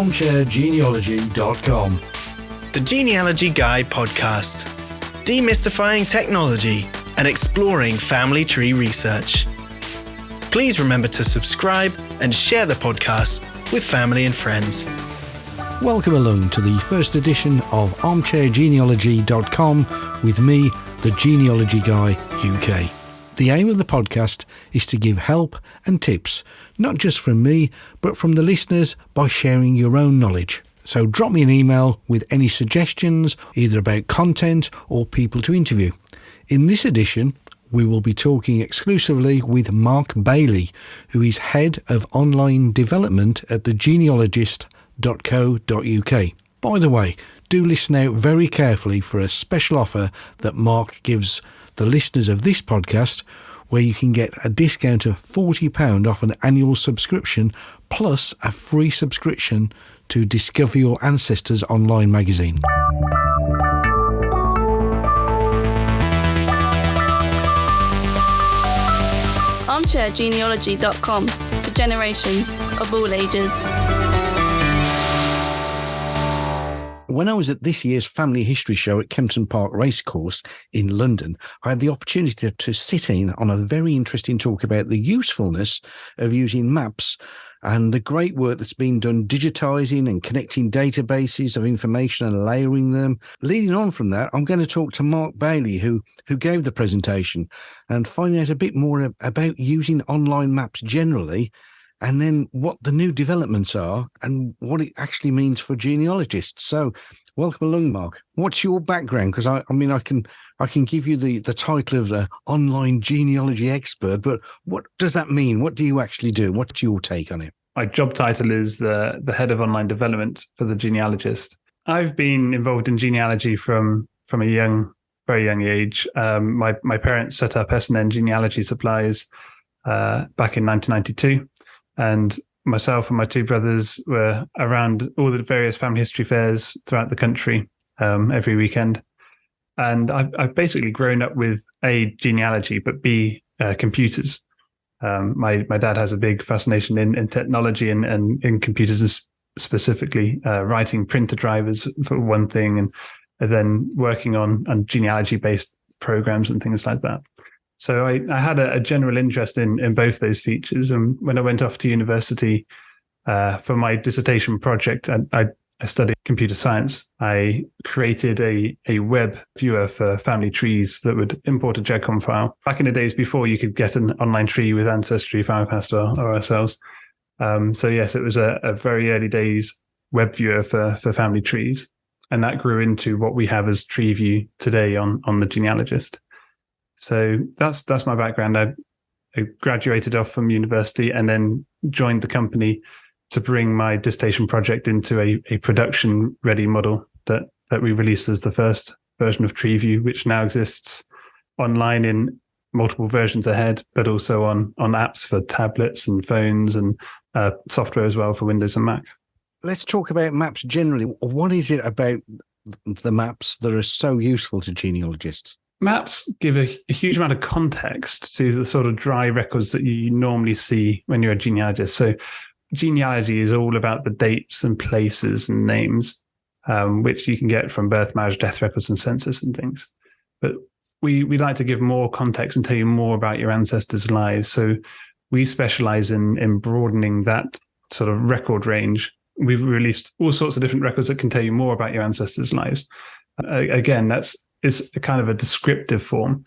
armchairgenealogy.com. The Genealogy Guy podcast, demystifying technology and exploring family tree research. Please remember to subscribe and share the podcast with family and friends. Welcome along to the first edition of armchairgenealogy.com with me, the Genealogy Guy UK. The aim of the podcast is to give help and tips, not just from me, but from the listeners by sharing your own knowledge. So drop me an email with any suggestions, either about content or people to interview. In this edition, we will be talking exclusively with Mark Bayley, who is Head of Online Development at the genealogist.co.uk. By the way, do listen out very carefully for a special offer that Mark gives the listeners of this podcast, where you can get a discount of £40 off an annual subscription plus a free subscription to Discover Your Ancestors online magazine. ArmchairGenealogy.com for generations of all ages. When I was at this year's Family History Show at Kempton Park Racecourse in London, I had the opportunity to sit in on a very interesting talk about the usefulness of using maps and the great work that's been done digitising and connecting databases of information and layering them. Leading on from that, I'm going to talk to Mark Bayley, who gave the presentation, and find out a bit more about using online maps generally, and then what the new developments are and what it actually means for genealogists. So welcome along, Mark. What's your background? Because I can give you the title of the online genealogy expert, but what does that mean? What do you actually do? What's your take on it? My job title is the head of online development for the genealogist. I've been involved in genealogy from a very young age. My parents set up S&N Genealogy Supplies back in 1992. And myself and my two brothers were around all the various family history fairs throughout the country every weekend. And I've basically grown up with A, genealogy, but B, computers. My dad has a big fascination in technology and in computers, specifically writing printer drivers for one thing, and then working on genealogy-based programs and things like that. So I had a general interest in both those features. And when I went off to university for my dissertation project, I studied computer science. I created a web viewer for family trees that would import a GEDCOM file. Back in the days before you could get an online tree with Ancestry, FamilyPast, or ourselves. So yes, it was a very early days web viewer for family trees. And that grew into what we have as TreeView today on the Genealogist. So that's my background. I graduated off from university and then joined the company to bring my dissertation project into a production-ready model that we released as the first version of TreeView, which now exists online in multiple versions ahead, but also on apps for tablets and phones and software as well for Windows and Mac. Let's talk about maps generally. What is it about the maps that are so useful to genealogists? Maps give a huge amount of context to the sort of dry records that you normally see when you're a genealogist. So genealogy is all about the dates and places and names, which you can get from birth, marriage, death records and census and things. But we like to give more context and tell you more about your ancestors' lives. So we specialize in broadening that sort of record range. We've released all sorts of different records that can tell you more about your ancestors' lives. Again, it's a kind of a descriptive form,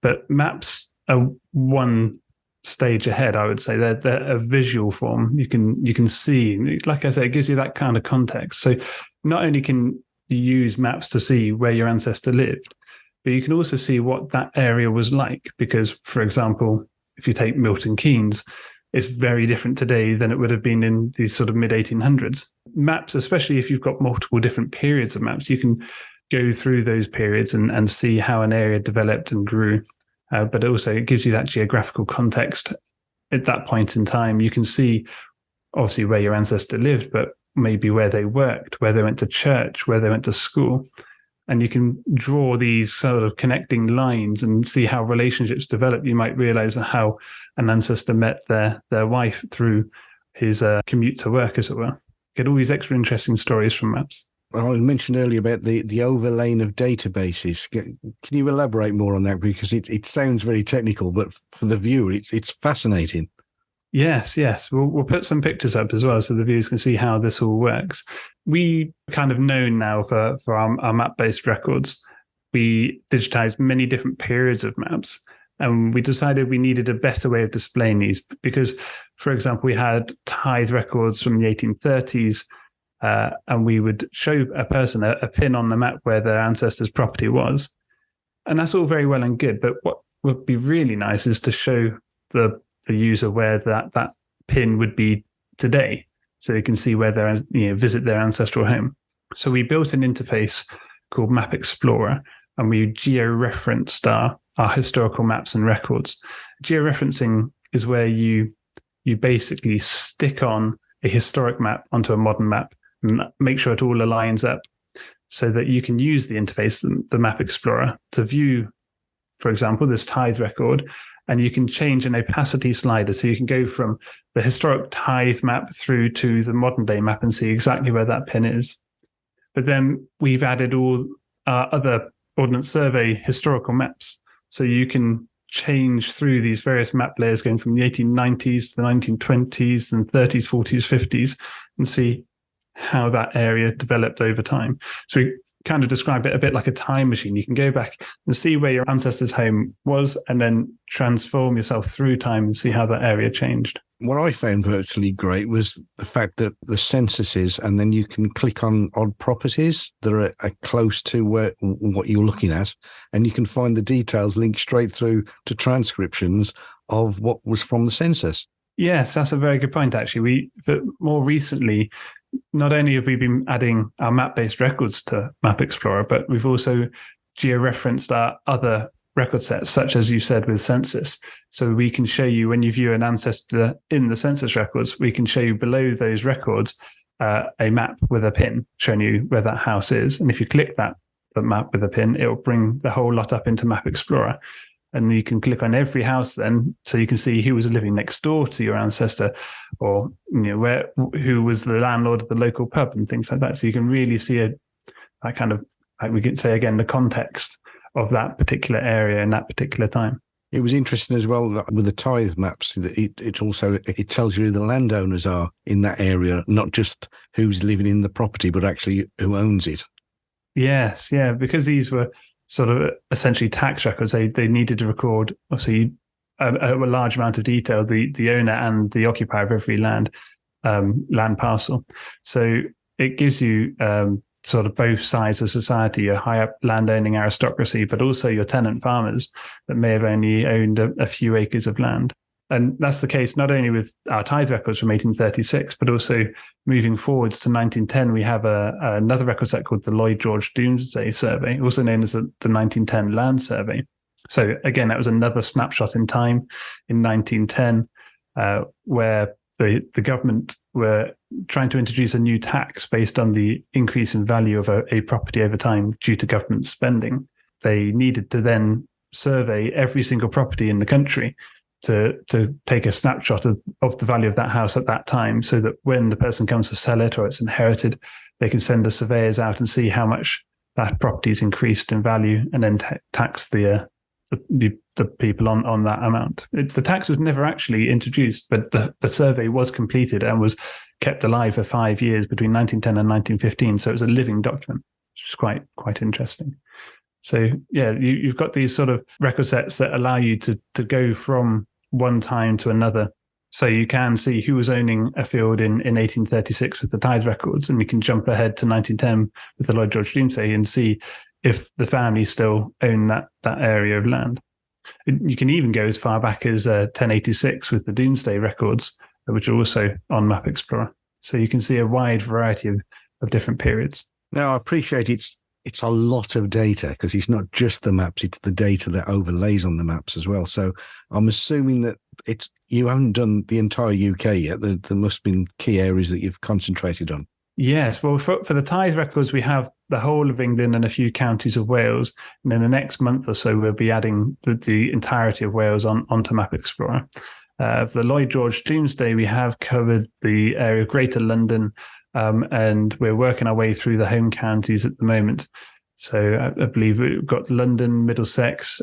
but maps are one stage ahead, I would say. They're a visual form. You can see, like I say, it gives you that kind of context. So not only can you use maps to see where your ancestor lived, but you can also see what that area was like. Because, for example, if you take Milton Keynes, it's very different today than it would have been in the sort of mid-1800s. Maps, especially if you've got multiple different periods of maps, you can go through those periods and see how an area developed and grew. But also it gives you that geographical context at that point in time. You can see obviously where your ancestor lived, but maybe where they worked, where they went to church, where they went to school. And you can draw these sort of connecting lines and see how relationships develop. You might realize how an ancestor met their wife through his commute to work, as it were. get all these extra interesting stories from maps. Well, I mentioned earlier about the overlaying of databases. Can you elaborate more on that? Because it sounds very technical, but for the viewer, it's fascinating. Yes. We'll put some pictures up as well so the viewers can see how this all works. We kind of known now for our map-based records. We digitized many different periods of maps, and we decided we needed a better way of displaying these because, for example, we had tithe records from the 1830s, and we would show a person a pin on the map where their ancestor's property was. And that's all very well and good. But what would be really nice is to show the user where that pin would be today, so they can see where visit their ancestral home. So we built an interface called Map Explorer, and we georeferenced our historical maps and records. Georeferencing is where you basically stick on a historic map onto a modern map and make sure it all aligns up so that you can use the interface, the Map Explorer, to view, for example, this tithe record, and you can change an opacity slider. So you can go from the historic tithe map through to the modern day map and see exactly where that pin is. But then we've added all our other Ordnance Survey historical maps. So you can change through these various map layers going from the 1890s to the 1920s and 30s, 40s, 50s and see how that area developed over time. So we kind of describe it a bit like a time machine. You can go back and see where your ancestor's home was and then transform yourself through time and see how that area changed. What I found virtually great was the fact that the censuses, and then you can click on odd properties that are close to what you're looking at, and you can find the details linked straight through to transcriptions of what was from the census. Yes, that's a very good point, actually. But more recently, not only have we been adding our map-based records to Map Explorer, but we've also georeferenced our other record sets, such as you said with census. So we can show you when you view an ancestor in the census records, we can show you below those records a map with a pin showing you where that house is. And if you click the map with a pin, it will bring the whole lot up into Map Explorer. And you can click on every house then, so you can see who was living next door to your ancestor, or who was the landlord of the local pub and things like that. So you can really see that kind of, like we could say again, the context of that particular area in that particular time. It was interesting as well with the tithe maps. It also tells you who the landowners are in that area, not just who's living in the property, but actually who owns it. Yes, yeah, because these were sort of essentially tax records. They needed to record, obviously, a large amount of detail, the owner and the occupier of every land parcel. So it gives you sort of both sides of society, your high up landowning aristocracy, but also your tenant farmers that may have only owned a few acres of land. And that's the case not only with our tithe records from 1836, but also moving forwards to 1910, we have another record set called the Lloyd George Domesday Survey, also known as the 1910 Land Survey. So again, that was another snapshot in time in 1910, where the government were trying to introduce a new tax based on the increase in value of a property over time due to government spending. They needed to then survey every single property in the country to take a snapshot of the value of that house at that time, so that when the person comes to sell it or it's inherited, they can send the surveyors out and see how much that property is increased in value and then tax the people on that amount. The tax was never actually introduced, but the survey was completed and was kept alive for 5 years between 1910 and 1915. So it was a living document, which is quite interesting. So yeah, you've got these sort of record sets that allow you to go from one time to another. So you can see who was owning a field in 1836 with the tithe records, and you can jump ahead to 1910 with the Lloyd George Domesday and see if the family still own that area of land. You can even go as far back as 1086 with the Domesday records, which are also on Map Explorer. So you can see a wide variety of different periods. Now, I appreciate it's a lot of data, because it's not just the maps, it's the data that overlays on the maps as well. So I'm assuming that you haven't done the entire UK yet. There must have been key areas that you've concentrated on. Yes, well, for the tithe records, we have the whole of England and a few counties of Wales. And in the next month or so, we'll be adding the entirety of Wales onto Map Explorer. For the Lloyd George Doomsday, we have covered the area of Greater London, and we're working our way through the home counties at the moment. So I believe we've got London, Middlesex,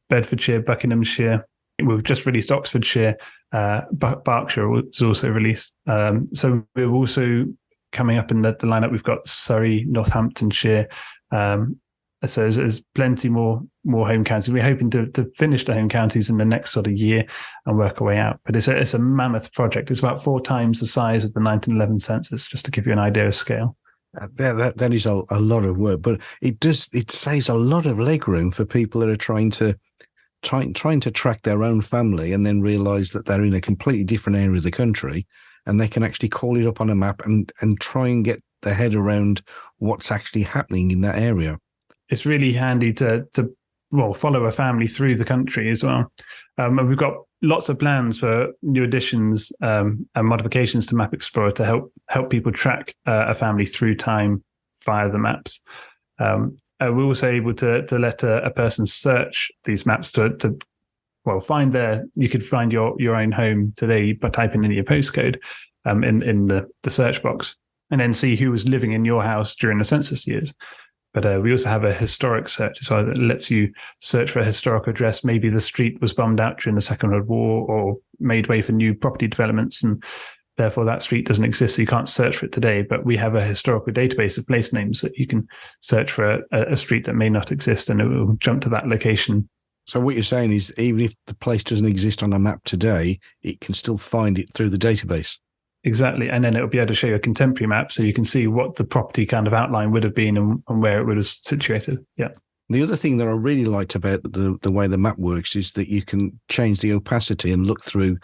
Bedfordshire, Buckinghamshire. We've just released Oxfordshire. Berkshire was also released. So we're also coming up in the lineup. We've got Surrey, Northamptonshire. So there's plenty more home counties. We're hoping to finish the home counties in the next sort of year and work our way out. But it's a mammoth project. It's about 4 times the size of the 1911 census, just to give you an idea of scale. That is a lot of work, but it saves a lot of legroom for people that are trying to track their own family and then realise that they're in a completely different area of the country, and they can actually call it up on a map and try and get their head around what's actually happening in that area. It's really handy to follow a family through the country as well. And we've got lots of plans for new additions and modifications to Map Explorer to help people track a family through time via the maps. We're also able to let a person search these maps to find you could find your own home today by typing in your postcode in the search box, and then see who was living in your house during the census years. But we also have a historic search as well that lets you search for a historic address. Maybe the street was bombed out during the Second World War or made way for new property developments, and therefore that street doesn't exist, so you can't search for it today. But we have a historical database of place names that you can search for a street that may not exist, and it will jump to that location. So what you're saying is, even if the place doesn't exist on a map today, it can still find it through the database. Exactly. And then it'll be able to show you a contemporary map, so you can see what the property kind of outline would have been and where it would have situated. Yeah. The other thing that I really liked about the way the map works is that you can change the opacity and look through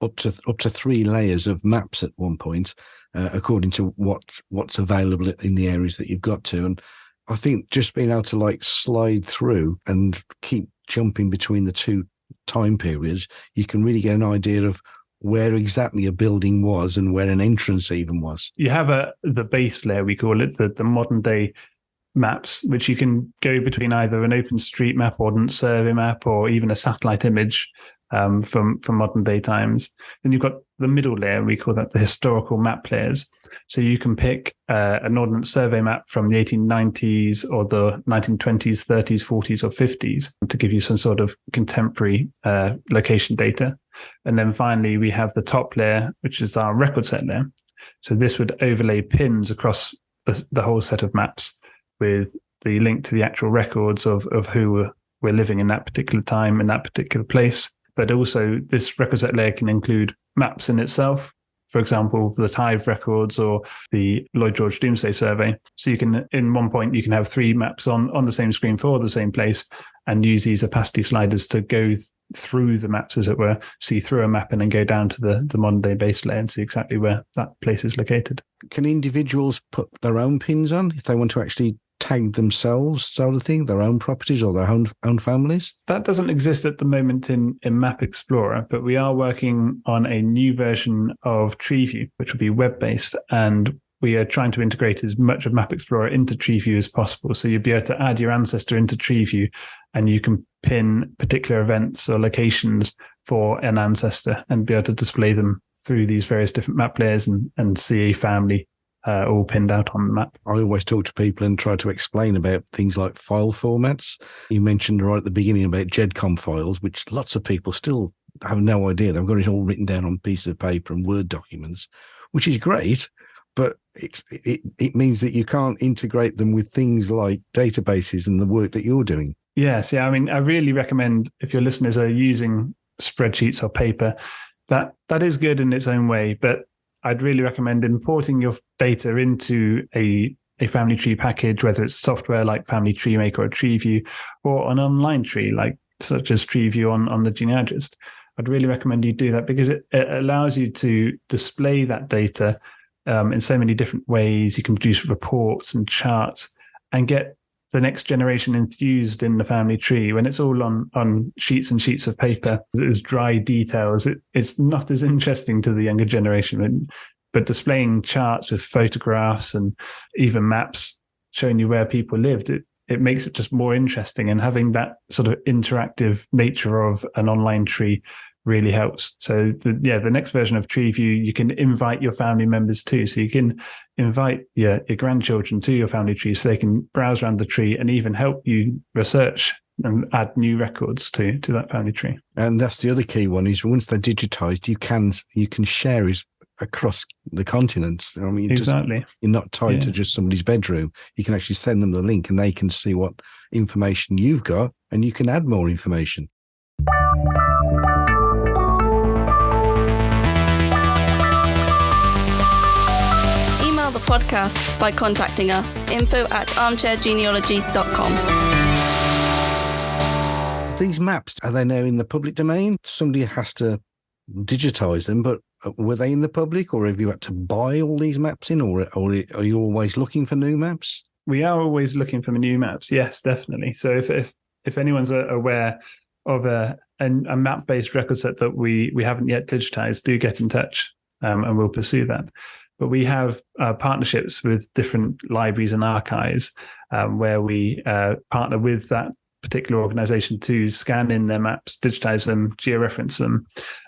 up to 3 layers of maps at one point, according to what's available in the areas that you've got to. And I think just being able to slide through and keep jumping between the 2 time periods, you can really get an idea of where exactly a building was and where an entrance even was. You have the base layer, we call it, the modern day maps, which you can go between either an open street map, ordnance survey map, or even a satellite image from modern day times. Then you've got the middle layer, we call that the historical map layers. So you can pick an ordnance survey map from the 1890s or the 1920s, 30s, 40s, or 50s to give you some sort of contemporary location data. And then finally, we have the top layer, which is our record set layer. So this would overlay pins across the whole set of maps with the link to the actual records of who were living in that particular time in that particular place. But also this record set layer can include maps in itself. For example, the Tive records or the Lloyd George Doomsday Survey. So you can, in one point, you can have 3 maps on the same screen for the same place and use these opacity sliders to go through the maps, as it were, see through a map and then go down to the modern day base layer and see exactly where that place is located. Can individuals put their own pins on if they want to actually tag themselves, sort of thing, their own properties or their own families? That doesn't exist at the moment in Map Explorer, but we are working on a new version of TreeView, which will be web-based, and we are trying to integrate as much of Map Explorer into TreeView as possible. So you'll be able to add your ancestor into TreeView, and you can pin particular events or locations for an ancestor and be able to display them through these various different map layers and see a family all pinned out on the map. I always talk to people and try to explain about things like file formats. You mentioned right at the beginning about GEDCOM files, which lots of people still have no idea. They've got it all written down on pieces of paper and Word documents, which is great, but it means that you can't integrate them with things like databases and the work that you're doing. Yes, yeah. I mean, I really recommend, if your listeners are using spreadsheets or paper, that is good in its own way, but I'd really recommend importing your data into a family tree package, whether it's software like Family Tree Maker or TreeView, or an online tree such as TreeView on the genealogist. I'd really recommend you do that because it allows you to display that data in so many different ways. You can produce reports and charts and get the next generation infused in the family tree. When it's all on sheets and sheets of paper, there's dry details. It's not as interesting to the younger generation. But displaying charts with photographs and even maps showing you where people lived, it makes it just more interesting. And having that sort of interactive nature of an online tree really helps. So the next version of Tree View, you can invite your family members too. So you can invite your grandchildren to your family tree so they can browse around the tree and even help you research and add new records to that family tree. And that's the other key one, is once they're digitized, you can share it across the continents. I mean, exactly. You're not tied to just somebody's bedroom. You can actually send them the link and they can see what information you've got, and you can add more information. Email the podcast by contacting us, info@armchairgenealogy.com. These maps, are they now in the public domain? Somebody has to digitize them, but were they in the public, or have you had to buy all these maps in, or are you always looking for new maps? We are always looking for new maps. Yes, definitely. So if anyone's aware of a map-based record set that we haven't yet digitized, do get in touch, and we'll pursue that. But we have partnerships with different libraries and archives where we partner with that particular organization to scan in their maps, digitize them, georeference them,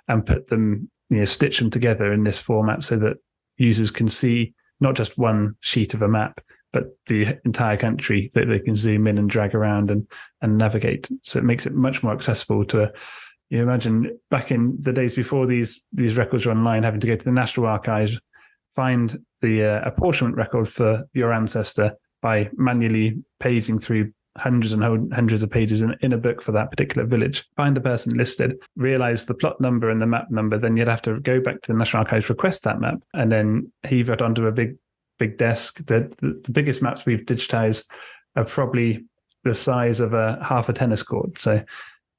and put them, stitch them together in this format so that users can see not just one sheet of a map, but the entire country that they can zoom in and drag around and navigate. So it makes it much more accessible to, you imagine back in the days before these records were online, having to go to the National Archives, find the apportionment record for your ancestor by manually paging through hundreds and hundreds of pages in a book for that particular village, find the person listed, realize the plot number and the map number, then you'd have to go back to the National Archives, request that map, and then heave it onto a big desk. The biggest maps we've digitized are probably the size of half a tennis court. So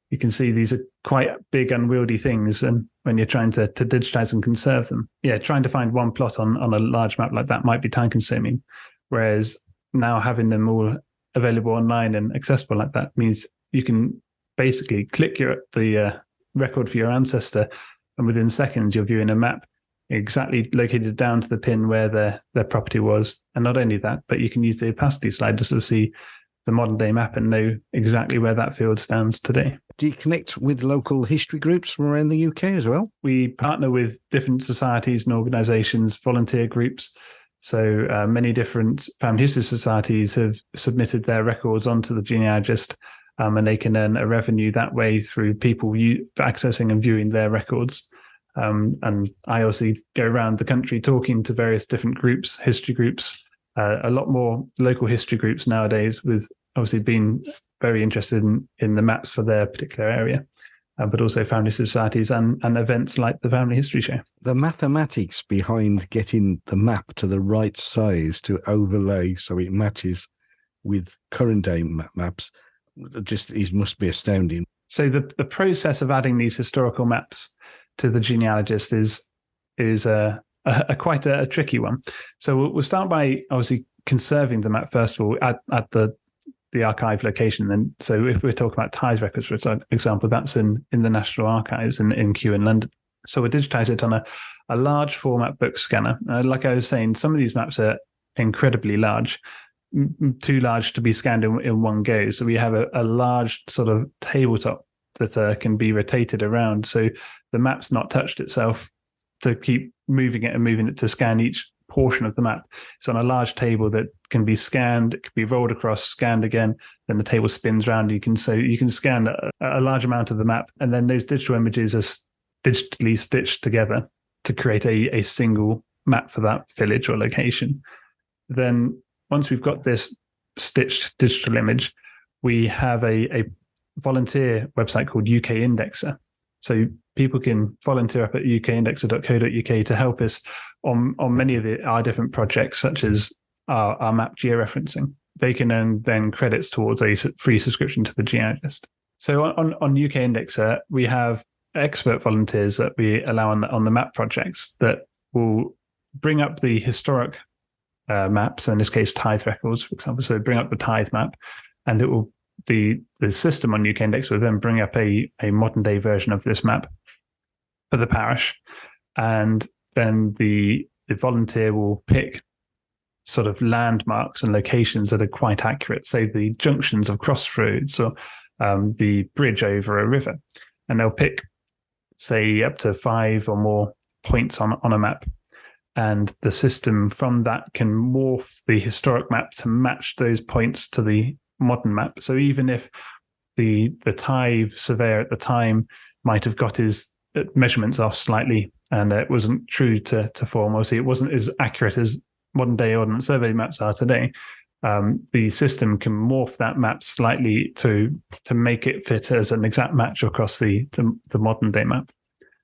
you can see these are quite big, unwieldy things. And when you're trying to digitize and conserve them, trying to find one plot on a large map like that might be time consuming. Whereas now having them all available online and accessible like that means you can basically click the record for your ancestor, and within seconds you're viewing a map exactly located down to the pin where their property was. And not only that, but you can use the opacity sliders to see the modern day map and know exactly where that field stands today. Do you connect with local history groups from around the UK as well? We partner with different societies and organisations, volunteer groups. So many different family history societies have submitted their records onto the genealogist, and they can earn a revenue that way through people accessing and viewing their records. And I also go around the country talking to various different groups, history groups, a lot more local history groups nowadays, with obviously being very interested in the maps for their particular area. But also family societies and events like the Family History Show. The mathematics behind getting the map to the right size to overlay so it matches with current day maps must be astounding. So the process of adding these historical maps to the genealogist is quite a tricky one. So we'll start by obviously conserving the map first of all at the archive location. And so if we're talking about tithe records, for example, that's in the National Archives in Kew in London. So we digitize it on a large format book scanner. Like I was saying, some of these maps are incredibly large, too large to be scanned in one go. So we have a large sort of tabletop that can be rotated around. So the map's not touched itself to keep moving it to scan each portion of the map. It's on a large table that can be scanned, it can be rolled across, scanned again, then the table spins around. You can scan a large amount of the map, and then those digital images are digitally stitched together to create a single map for that village or location. Then once we've got this stitched digital image, we have a volunteer website called UK Indexer. So people can volunteer up at ukindexer.co.uk to help us on many of our different projects, such as our map georeferencing. They can earn then credits towards a free subscription to the genealogist. So on UK Indexer, we have expert volunteers that we allow on the map projects that will bring up the historic maps, in this case tithe records, for example. So bring up the tithe map, and it will the system on UK Index will then bring up a modern day version of this map for the parish, and then the volunteer will pick sort of landmarks and locations that are quite accurate, say the junctions of crossroads or the bridge over a river, and they'll pick say up to 5 or more points on a map. And the system from that can morph the historic map to match those points to the modern map. So even if the tithe surveyor at the time might have got his measurements off slightly and it wasn't true to form, obviously it wasn't as accurate as modern day ordnance survey maps are today, the system can morph that map slightly to make it fit as an exact match across the modern day map.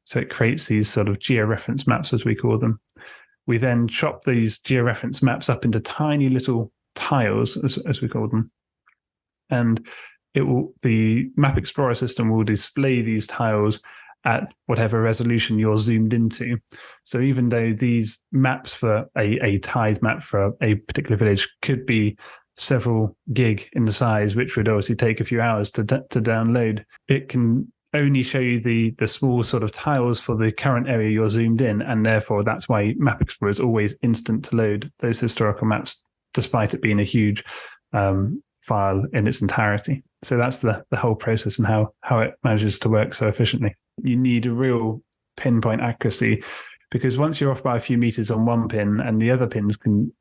So it creates these sort of georeference maps, as we call them. We then chop these georeference maps up into tiny little tiles, as we call them. And the Map Explorer system will display these tiles at whatever resolution you're zoomed into. So even though these maps for a tithe map for a particular village could be several gig in the size, which would obviously take a few hours to download, it can only show you the small sort of tiles for the current area you're zoomed in, and therefore that's why Map Explorer is always instant to load those historical maps, despite it being a huge file in its entirety. So that's the whole process and how it manages to work so efficiently. You need a real pinpoint accuracy, because once you're off by a few meters on one pin and the other pins can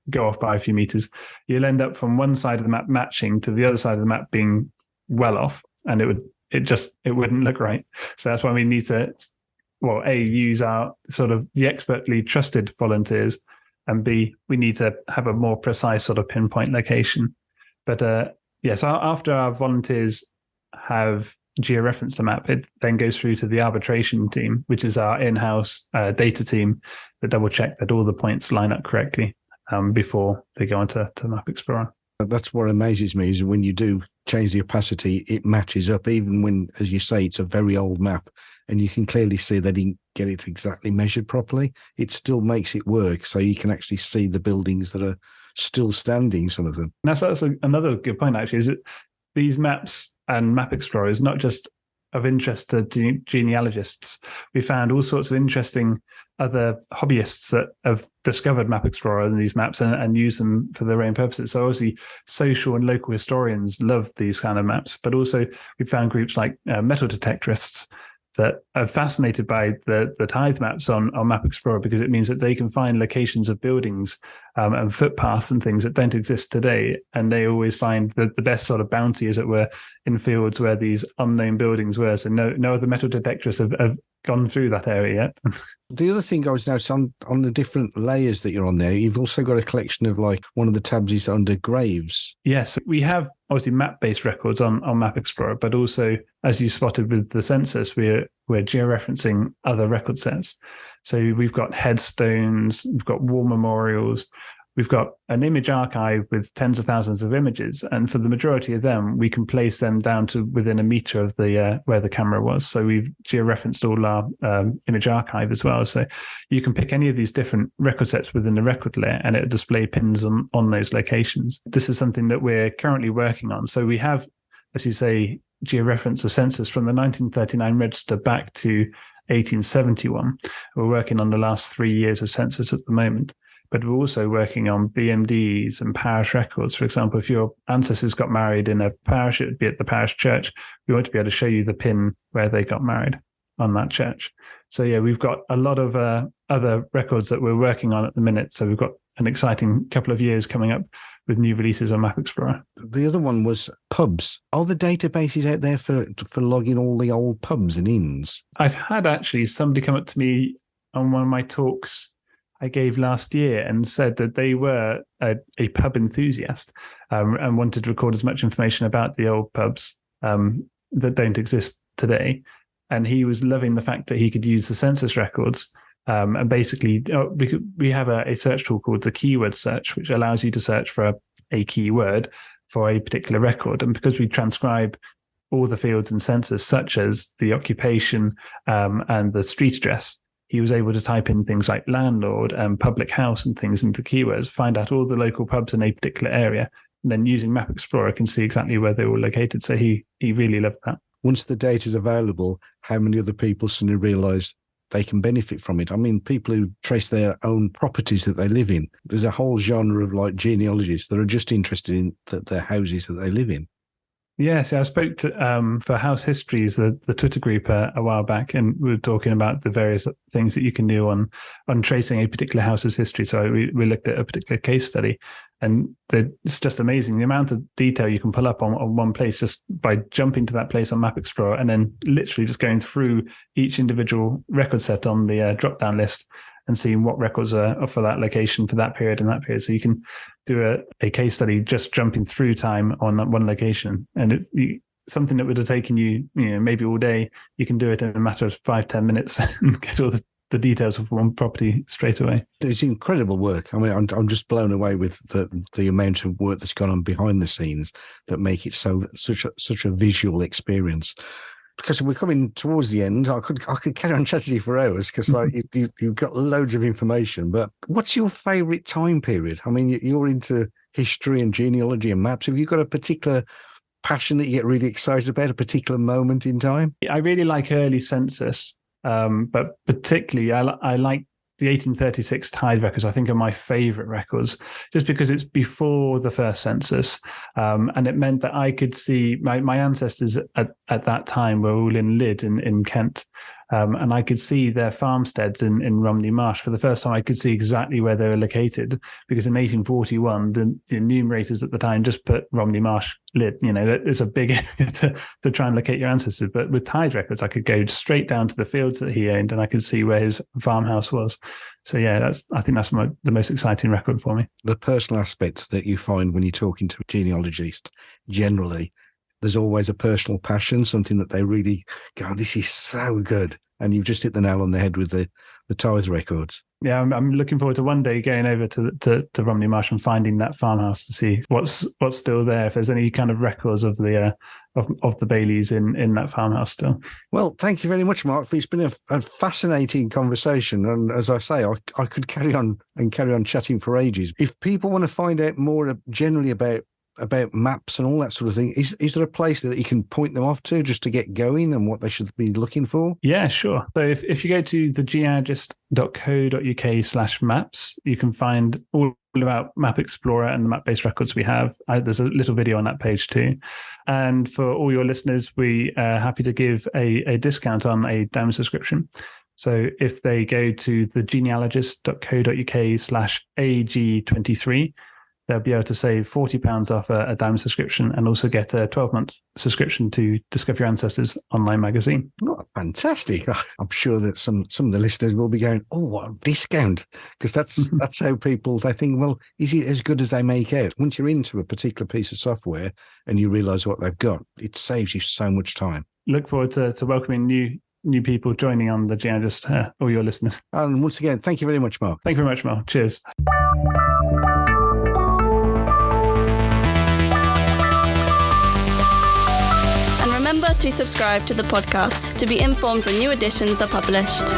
go off by a few meters, you'll end up from one side of the map matching to the other side of the map being well off, and it wouldn't look right. So that's why we need to, well, A, use our sort of the expertly trusted volunteers, and B, we need to have a more precise sort of pinpoint location. But so after our volunteers have georeferenced a map, it then goes through to the arbitration team, which is our in-house data team that double check that all the points line up correctly before they go onto Map Explorer. That's what amazes me, is when you do change the opacity, it matches up, even when, as you say, it's a very old map and you can clearly see they didn't get it exactly measured properly. It still makes it work, so you can actually see the buildings that are still standing, some of them. And that's another good point, actually, is that these maps and Map Explorer is not just of interest to genealogists. We found all sorts of interesting other hobbyists that have discovered Map Explorer and these maps and use them for their own purposes. So obviously social and local historians love these kind of maps, but also we found groups like metal detectorists that are fascinated by the tithe maps on Map Explorer, because it means that they can find locations of buildings and footpaths and things that don't exist today. And they always find that the best sort of bounty, as it were, in fields where these unknown buildings were. So no other metal detectorists have gone through that area yet. The other thing I was noticing on the different layers that you're on there, you've also got a collection of, like, one of the tabs is under graves. Yes, we have obviously map-based records on Map Explorer, but also, as you spotted with the census, we're georeferencing other record sets. So we've got headstones, we've got war memorials, we've got an image archive with tens of thousands of images, and for the majority of them, we can place them down to within a meter of the where the camera was. So we've georeferenced all our image archive as well. So you can pick any of these different record sets within the record layer, and it'll display pins on those locations. This is something that we're currently working on. So we have, as you say, georeference a census from the 1939 register back to 1871. We're working on the last 3 years of census at the moment. But we're also working on BMDs and parish records. For example, if your ancestors got married in a parish, it would be at the parish church. We want to be able to show you the pin where they got married on that church. So yeah, we've got a lot of other records that we're working on at the minute. So we've got an exciting couple of years coming up with new releases on Map Explorer. The other one was pubs. Are the databases out there for logging all the old pubs and inns? I've had actually somebody come up to me on one of my talks I gave last year and said that they were a pub enthusiast and wanted to record as much information about the old pubs that don't exist today. And he was loving the fact that he could use the census records. And basically, we have a search tool called the keyword search, which allows you to search for a keyword for a particular record. And because we transcribe all the fields in census, such as the occupation and the street address, he was able to type in things like landlord and public house and things into keywords, find out all the local pubs in a particular area, and then using Map Explorer can see exactly where they were located. So he really loved that. Once the data is available, how many other people suddenly realise they can benefit from it? I mean, people who trace their own properties that they live in. There's a whole genre of, like, genealogists that are just interested in their houses that they live in. Yes, I spoke to for House Histories, the Twitter group a while back, and we were talking about the various things that you can do on tracing a particular house's history. So we looked at a particular case study, and it's just amazing the amount of detail you can pull up on one place just by jumping to that place on Map Explorer and then literally just going through each individual record set on the drop-down list and seeing what records are for that location for that period and that period. So you can do a case study just jumping through time on one location, and something that would have taken you maybe all day, you can do it in a matter of 5-10 minutes and get all the details of one property straight away. It's incredible work. I mean, I'm just blown away with the amount of work that's gone on behind the scenes that make it such a visual experience. Because we're coming towards the end, I could carry on chatting to you for hours because you've got loads of information. But what's your favourite time period? I mean, you're into history and genealogy and maps. Have you got a particular passion that you get really excited about, a particular moment in time? I really like early census, but particularly I like the 1836 tithe records. I think are my favourite records, just because it's before the first census, and it meant that I could see my ancestors at that time were all in Lydd in Kent, and I could see their farmsteads in Romney Marsh. For the first time, I could see exactly where they were located, because in 1841, the enumerators at the time just put Romney Marsh, Lydd. It's a big area to try and locate your ancestors. But with tithe records, I could go straight down to the fields that he owned, and I could see where his farmhouse was. So yeah, I think that's the most exciting record for me. The personal aspects that you find when you're talking to a genealogist, generally, there's always a personal passion, something that they really go, this is so good. And you've just hit the nail on the head with the tithe records. Yeah, I'm looking forward to one day going over to Romney Marsh and finding that farmhouse to see what's still there, if there's any kind of records of the Baileys in that farmhouse still. Well, thank you very much, Mark. It's been a fascinating conversation, and as I say, I could carry on chatting for ages. If people want to find out more generally about maps and all that sort of thing, is there a place that you can point them off to just to get going and what they should be looking for? Yeah, sure. So if you go to thegenealogist.co.uk/maps, you can find all about Map Explorer and the map-based records we have. There's a little video on that page too. And for all your listeners, we are happy to give a discount on a diamond subscription. So if they go to thegenealogist.co.uk/AG23, they'll be able to save £40 off a diamond subscription and also get a 12-month subscription to Discover Your Ancestors online magazine. Oh, fantastic. I'm sure that some of the listeners will be going, oh, what a discount. Because that's how people, they think, well, is it as good as they make out? Once you're into a particular piece of software and you realise what they've got, it saves you so much time. Look forward to welcoming new people joining on the Genealogist, all your listeners. And once again, thank you very much, Mark. Thank you very much, Mark. Cheers. Remember to subscribe to the podcast to be informed when new editions are published.